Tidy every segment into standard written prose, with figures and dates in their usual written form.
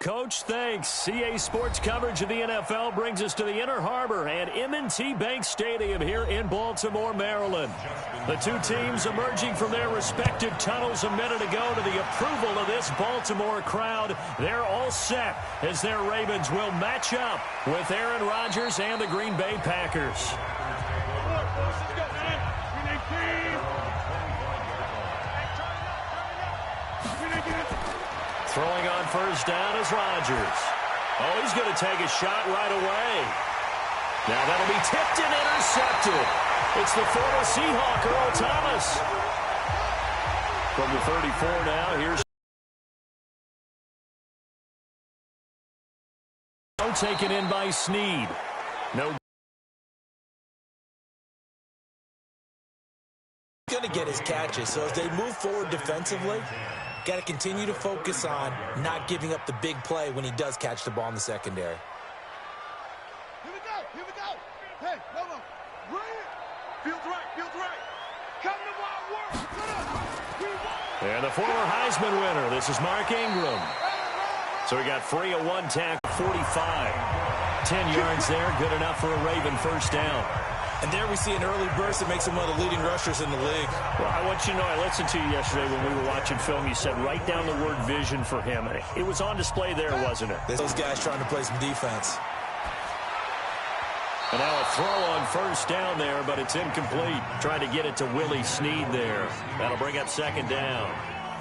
Coach. Thanks. CA Sports coverage of the NFL brings us to the Inner Harbor and M&T Bank Stadium here in Baltimore, Maryland. The two teams emerging from their respective tunnels a minute ago to the approval of this Baltimore crowd. They're all set as their Ravens will match up with Aaron Rodgers and the Green Bay Packers. Throwing on first down is Rodgers. Oh, he's going to take a shot right away. Now that'll be tipped and intercepted. It's the former Seahawk, Earl Thomas. From the 34 now, here's taken in by Snead. No. Going to get his catches, so as they move forward defensively, got to continue to focus on not giving up the big play when he does catch the ball in the secondary. Here we go. Hey, hold on. Feels right. Come to my work. And the former Heisman winner, this is Mark Ingram. So we got free of one tackle, 45. 10 yards there, good enough for a Raven first down. And there we see an early burst that makes him one of the leading rushers in the league. Well, I want you to know, I listened to you yesterday when we were watching film. You said write down the word vision for him. It was on display there, wasn't it? Those guys trying to play some defense. And now a throw on first down there, but it's incomplete. Trying to get it to Willie Snead there. That'll bring up second down.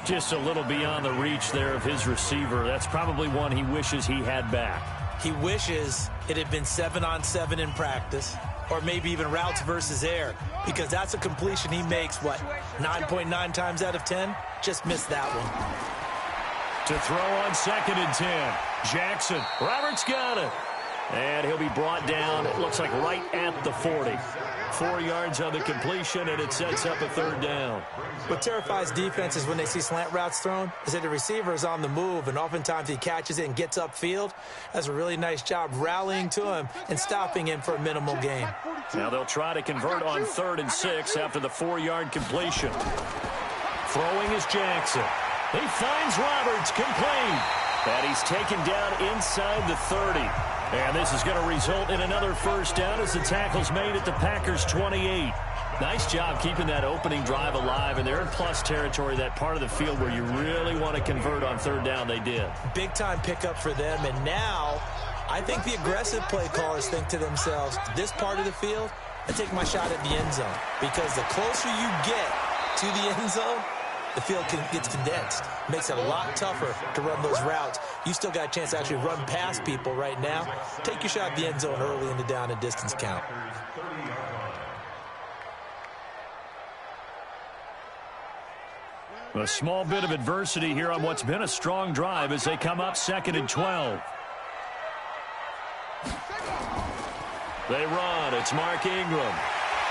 Just a little beyond the reach there of his receiver. That's probably one he wishes he had back. He wishes it had been 7-on-7 in practice, or maybe even routes versus air, because that's a completion he makes, 9.9 times out of 10? Just missed that one. To throw on 2nd and 10. Jackson. Roberts got it. And he'll be brought down, it looks like right at the 40. 4 yards on the completion, and it sets up a third down. What terrifies defenses when they see slant routes thrown is that the receiver is on the move, and oftentimes he catches it and gets upfield. Does a really nice job rallying to him and stopping him for a minimal gain. Now they'll try to convert on 3rd and 6 after the 4-yard completion. Throwing is Jackson. He finds Roberts, complete. And he's taken down inside the 30. And this is going to result in another first down as the tackle's made at the Packers' 28. Nice job keeping that opening drive alive, and they're in plus territory, that part of the field where you really want to convert on 3rd down. They did. Big-time pickup for them, and now I think the aggressive play callers think to themselves, this part of the field, I take my shot at the end zone, because the closer you get to the end zone, the field gets condensed. Makes it a lot tougher to run those routes. You still got a chance to actually run past people right now. Take your shot at the end zone early in the down and distance count. A small bit of adversity here on what's been a strong drive as they come up 2nd and 12. They run. It's Mark Ingram.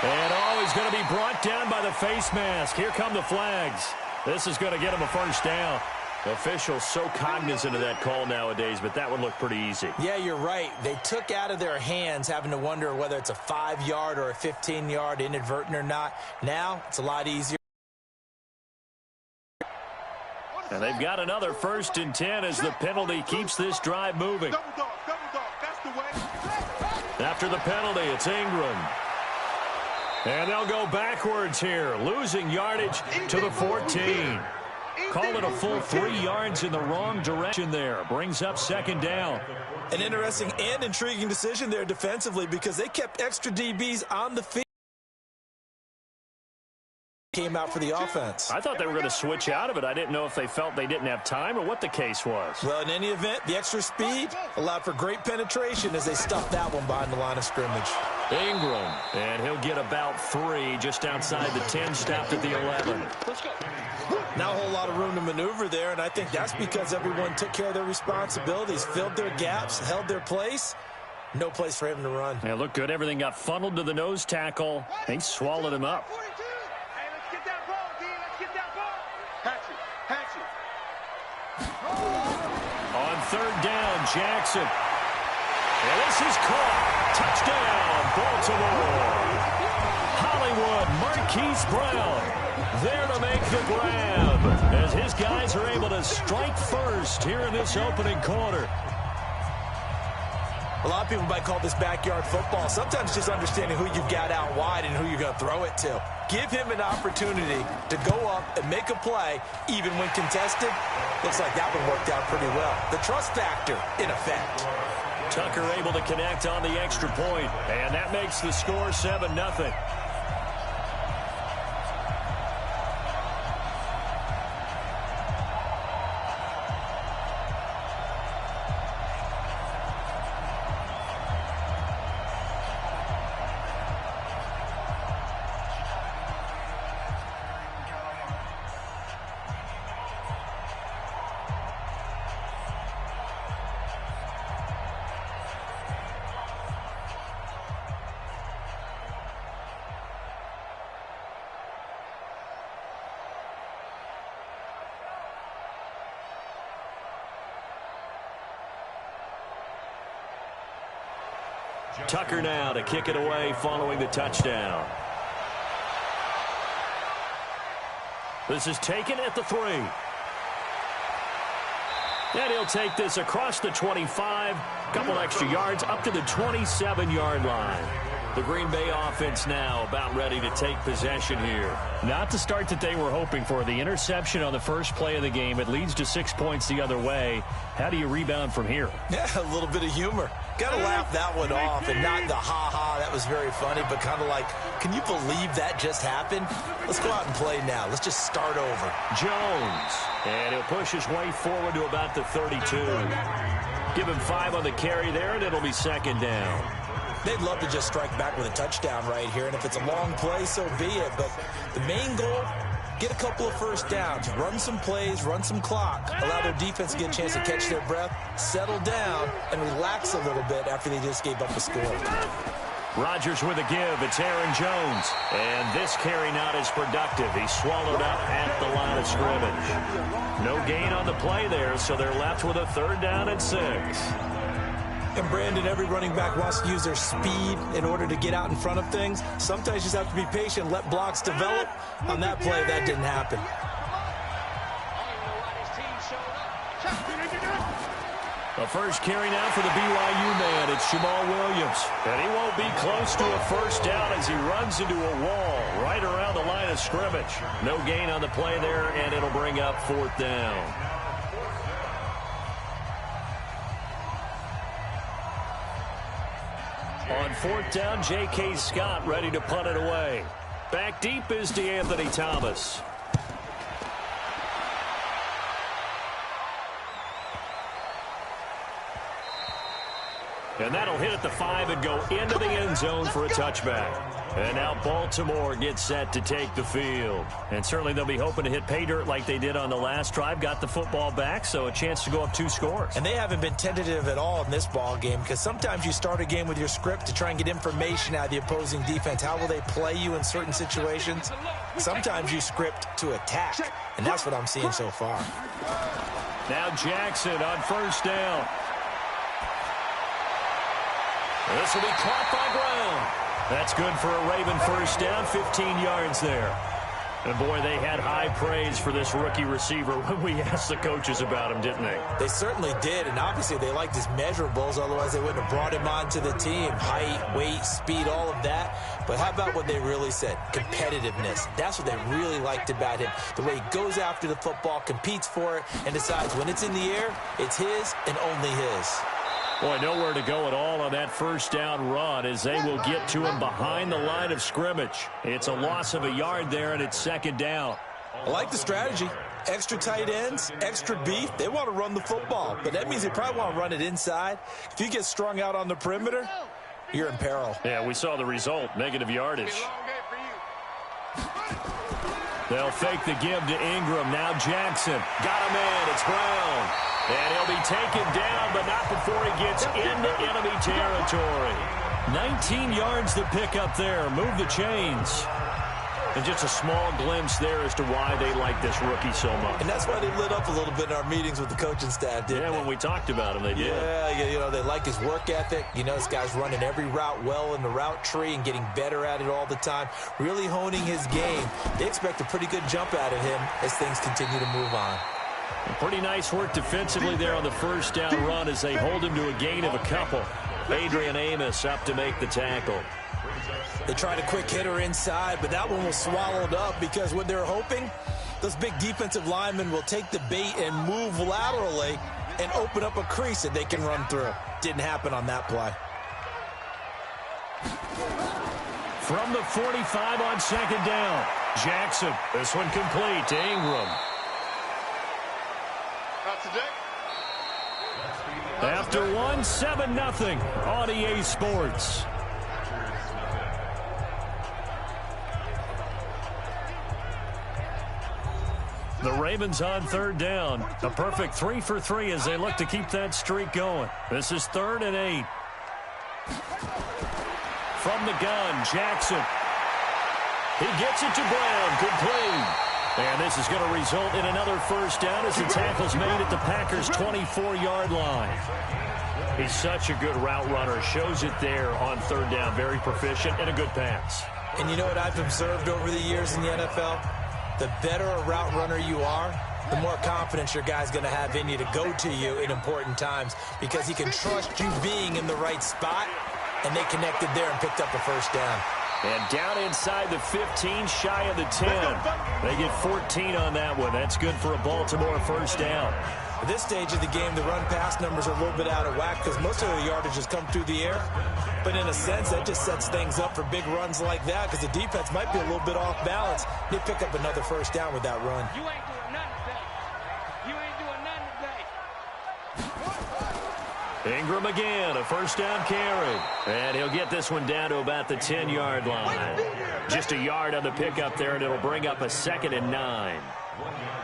And he's going to be brought down by the face mask. Here come the flags. This is going to get him a first down. Officials so cognizant of that call nowadays, but that would look pretty easy. Yeah, you're right. They took out of their hands having to wonder whether it's a 5-yard or a 15-yard inadvertent or not. Now it's a lot easier. And they've got another 1st and 10 as the penalty keeps this drive moving. Double dog, that's the way. After the penalty, it's Ingram. And they'll go backwards here, losing yardage to the 14. Call it a full 3 yards in the wrong direction there. Brings up 2nd down. An interesting and intriguing decision there defensively, because they kept extra DBs on the field. Came out for the offense. I thought they were going to switch out of it. I didn't know if they felt they didn't have time or what the case was. Well, in any event, the extra speed allowed for great penetration as they stuffed that one behind the line of scrimmage. Ingram, and he'll get about 3 just outside the 10, stopped at the 11. Not a whole lot of room to maneuver there, and I think that's because everyone took care of their responsibilities, filled their gaps, held their place. No place for him to run. Yeah, looked good. Everything got funneled to the nose tackle. He swallowed him up. On 3rd down, Jackson. And this is caught. Touchdown, Baltimore. Hollywood Marquise Brown there to make the grab as his guys are able to strike first here in this opening quarter. A lot of people might call this backyard football. Sometimes just understanding who you've got out wide and who you're going to throw it to. Give him an opportunity to go up and make a play, even when contested. Looks like that one worked out pretty well. The trust factor in effect. Tucker able to connect on the extra point, and that makes the score 7-0. Tucker now to kick it away following the touchdown. This is taken at the 3. And he'll take this across the 25, couple extra yards up to the 27-yard line. The Green Bay offense now about ready to take possession here. Not the start that they were hoping for. The interception on the first play of the game. It leads to 6 points the other way. How do you rebound from here? Yeah, a little bit of humor. Got to laugh that one off and not the ha-ha. That was very funny, but kind of like, can you believe that just happened? Let's go out and play now. Let's just start over. Jones. And he'll push his way forward to about the 32. Give him 5 on the carry there, and it'll be second down. They'd love to just strike back with a touchdown right here, and if it's a long play, so be it. But the main goal, get a couple of first downs, run some plays, run some clock, allow their defense to get a chance to catch their breath, settle down, and relax a little bit after they just gave up a score. Rodgers with a give. It's Aaron Jones. And this carry not as productive. He's swallowed up at the line of scrimmage. No gain on the play there, so they're left with a 3rd down and 6. And Brandon, every running back wants to use their speed in order to get out in front of things. Sometimes you just have to be patient, let blocks develop. On that play, that didn't happen. The first carry now for the BYU man. It's Jamal Williams. And he won't be close to a first down as he runs into a wall right around the line of scrimmage. No gain on the play there, and it'll bring up 4th down. On 4th down, J.K. Scott ready to punt it away. Back deep is DeAnthony Thomas. And that'll hit at the 5 and go into the end zone for a touchback. And now Baltimore gets set to take the field. And certainly they'll be hoping to hit pay dirt like they did on the last drive. Got the football back, so a chance to go up 2 scores. And they haven't been tentative at all in this ball game, because sometimes you start a game with your script to try and get information out of the opposing defense. How will they play you in certain situations? Sometimes you script to attack, and that's what I'm seeing so far. Now Jackson on first down. This will be caught by Brown. That's good for a Raven first down, 15 yards there. And, boy, they had high praise for this rookie receiver when we asked the coaches about him, didn't they? They certainly did, and obviously they liked his measurables, otherwise they wouldn't have brought him onto the team. Height, weight, speed, all of that. But how about what they really said? Competitiveness. That's what they really liked about him. The way he goes after the football, competes for it, and decides when it's in the air, it's his and only his. Boy, nowhere to go at all on that first down run as they will get to him behind the line of scrimmage. It's a loss of a yard there, and it's second down. I like the strategy. Extra tight ends, extra beef. They want to run the football, but that means they probably want to run it inside. If you get strung out on the perimeter, you're in peril. Yeah, we saw the result, negative yardage. They'll fake the give to Ingram. Now Jackson. Got a man. It's Brown. And he'll be taken down, but not before he gets into enemy territory. 19 yards to pick up there. Move the chains. And just a small glimpse there as to why they like this rookie so much. And that's why they lit up a little bit in our meetings with the coaching staff, didn't they? Yeah, when we talked about him, they did. Yeah, they like his work ethic. This guy's running every route well in the route tree and getting better at it all the time, really honing his game. They expect a pretty good jump out of him as things continue to move on. Pretty nice work defensively there on the first down run as they hold him to a gain of a couple. Adrian Amos up to make the tackle. They tried a quick hitter inside, but that one was swallowed up because what they're hoping, those big defensive linemen will take the bait and move laterally and open up a crease that they can run through. Didn't happen on that play. From the 45 on second down, Jackson. This one complete to Ingram. Not today. After one, 7-0 on EA Sports. The Ravens on third down. A perfect 3 for 3 as they look to keep that streak going. This is 3rd and 8. From the gun, Jackson. He gets it to Brown, complete. And this is going to result in another first down as the tackle's made at the Packers' 24-yard line. He's such a good route runner. Shows it there on third down. Very proficient and a good pass. And you know what I've observed over the years in the NFL? The better a route runner you are, the more confidence your guy's going to have in you to go to you in important times because he can trust you being in the right spot, and they connected there and picked up a first down. And down inside the 15, shy of the 10. They get 14 on that one. That's good for a Baltimore first down. At this stage of the game, the run-pass numbers are a little bit out of whack because most of the yardage has come through the air. But in a sense, that just sets things up for big runs like that because the defense might be a little bit off balance. They pick up another first down with that run. You ain't doing nothing today. You ain't doing nothing today. Ingram again, a first down carry. And he'll get this one down to about the 10-yard line. Just a yard on the pickup there, and it'll bring up a 2nd and 9.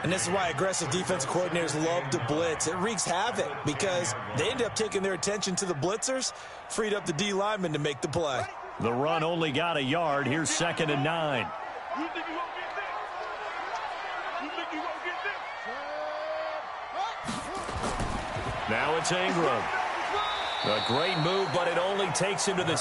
And this is why aggressive defensive coordinators love to blitz. It wreaks havoc because they end up taking their attention to the blitzers, freed up the D lineman to make the play. The run only got a yard. Here's 2nd and 9. You think you won't get this? You think you won't get this? Now it's Ingram. A great move, but it only takes him to the